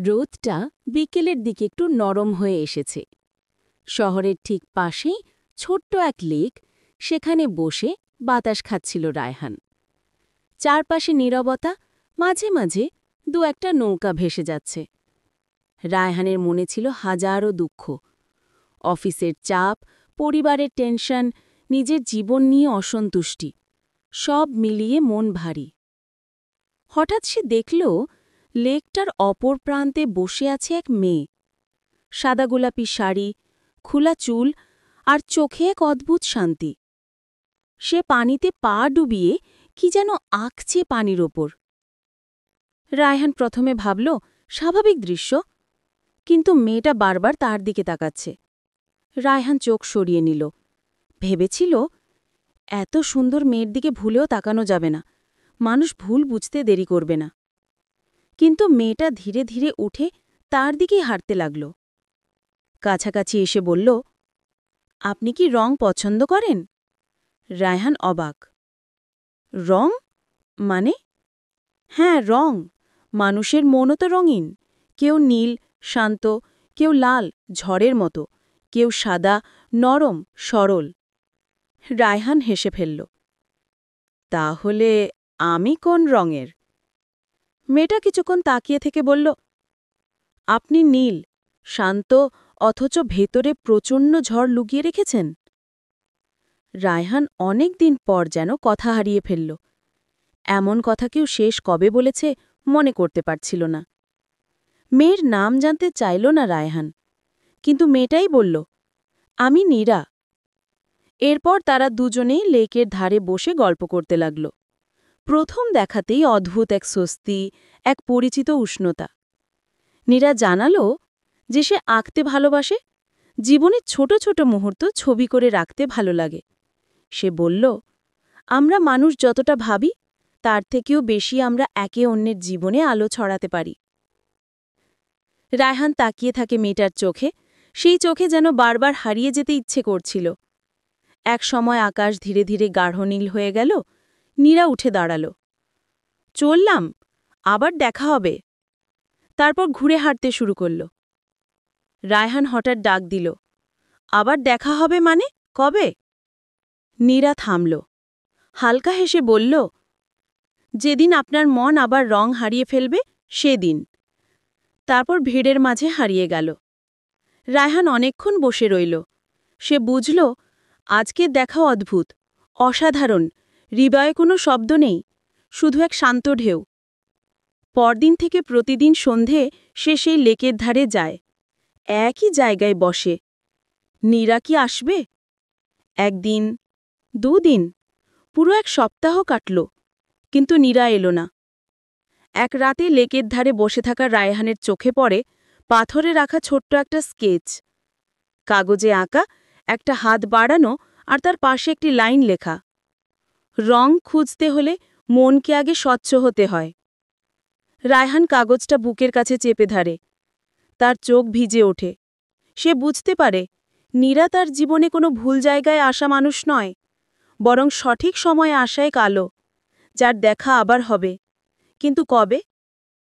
রোদটা বিকেলের দিকে একটু নরম হয়ে এসেছে। শহরের ঠিক পাশেই ছোট্ট এক লেক, সেখানে বসে বাতাস খাচ্ছিল রায়হান। চারপাশে নীরবতা, মাঝে মাঝে দু একটা নৌকা ভেসে যাচ্ছে। রায়হানের মনে ছিল হাজারো দুঃখ, অফিসের চাপ, পরিবারের টেনশন, নিজের জীবন নিয়ে অসন্তুষ্টি, সব মিলিয়ে মন ভারী। হঠাৎ সে দেখল লেকটার অপর প্রান্তে বসে আছে এক মেয়ে। সাদা গোলাপি শাড়ি, খোলা চুল আর চোখে এক অদ্ভুত শান্তি। সে পানিতে পা ডুবিয়ে কি যেন আঁকছে পানির ওপর। রায়হান প্রথমে ভাবল স্বাভাবিক দৃশ্য, কিন্তু মেয়েটা বারবার তার দিকে তাকাচ্ছে। রায়হান চোখ সরিয়ে নিল, ভেবেছিল এত সুন্দর মেয়ের দিকে ভুলেও তাকানো যাবে না, মানুষ ভুল বুঝতে দেরি করবে না। কিন্তু মেয়েটা ধীরে ধীরে উঠে তার দিকেই হাঁটতে লাগল। কাছাকাছি এসে বলল, আপনি কি রং পছন্দ করেন? রায়হান অবাক। রং মানে? হ্যাঁ, রং। মানুষের মনও তো রঙিন। কেউ নীল, শান্ত, কেউ লাল, ঝড়ের মতো, কেউ সাদা, নরম, সরল। রায়হান হেসে ফেলল। তাহলে আমি কোন রঙের? মেয়েটা কিছুক্ষণ তাকিয়ে থেকে বলল, আপনি নীল, শান্ত, অথচ ভেতরে প্রচণ্ড ঝড় লুকিয়ে রেখেছেন। রায়হান অনেক দিন পর যেন কথা হারিয়ে ফেলল। এমন কথা কেউ শেষ কবে বলেছে মনে করতে পারছিল না। মেয়ের নাম জানতে চাইল না রায়হান, কিন্তু মেয়েটাই বলল, আমি নীরা। এরপর তারা দুজনেই লেকের ধারে বসে গল্প করতে লাগল। প্রথম দেখাতেই অদ্ভুত এক স্বস্তি, এক পরিচিত উষ্ণতা। নীরা জানালো যে সে আঁকতে ভালোবাসে, জীবনের ছোট ছোট মুহূর্ত ছবি করে রাখতে ভালো লাগে। সে বলল, আমরা মানুষ যতটা ভাবি তার থেকেও বেশি আমরা একে অন্যের জীবনে আলো ছড়াতে পারি। রায়হান তাকিয়ে থাকে মেয়েটার চোখে, সেই চোখে যেন বারবার হারিয়ে যেতে ইচ্ছে করছিল। এক সময় আকাশ ধীরে ধীরে গাঢ় নীল হয়ে গেল। নীরা উঠে দাঁড়াল। চললাম, আবার দেখা হবে। তারপর ঘুরে হাঁটতে শুরু করল। রায়হান হঠাৎ ডাক দিল, আবার দেখা হবে মানে কবে? নীরা থামল, হালকা হেসে বলল, যেদিন আপনার মন আবার রং হারিয়ে ফেলবে সেদিন। তারপর ভিড়ের মাঝে হারিয়ে গেল। রায়হান অনেকক্ষণ বসে রইল। সে বুঝল আজকের দেখা অদ্ভুত, অসাধারণ, হৃদয়ে কোনো শব্দ নেই, শুধু এক শান্ত ঢেউ। পরদিন থেকে প্রতিদিন সন্ধে সে সেই লেকের ধারে যায়, একই জায়গায় বসে। নীরা কি আসবে? একদিন, দুদিন, পুরো এক সপ্তাহ কাটল, কিন্তু নীরা এলো না। এক রাতে লেকের ধারে বসে থাকা রায়হানের চোখে পড়ে পাথরে রাখা ছোট্ট একটা স্কেচ। কাগজে আঁকা, একটা হাত বাড়ানো আর তার পাশে একটি লাইন লেখা, রং খুঁজতে হলে মনকে আগে স্বচ্ছ হতে হয়। রায়হান কাগজটা বুকের কাছে চেপে ধরে। তার চোখ ভিজে ওঠে। সে বুঝতে পারে নীরা তার জীবনে কোনো ভুল জায়গায় আসা মানুষ নয়, বরং সঠিক সময়ে আসা এক আলো, যার দেখা আবার হবে। কিন্তু কবে?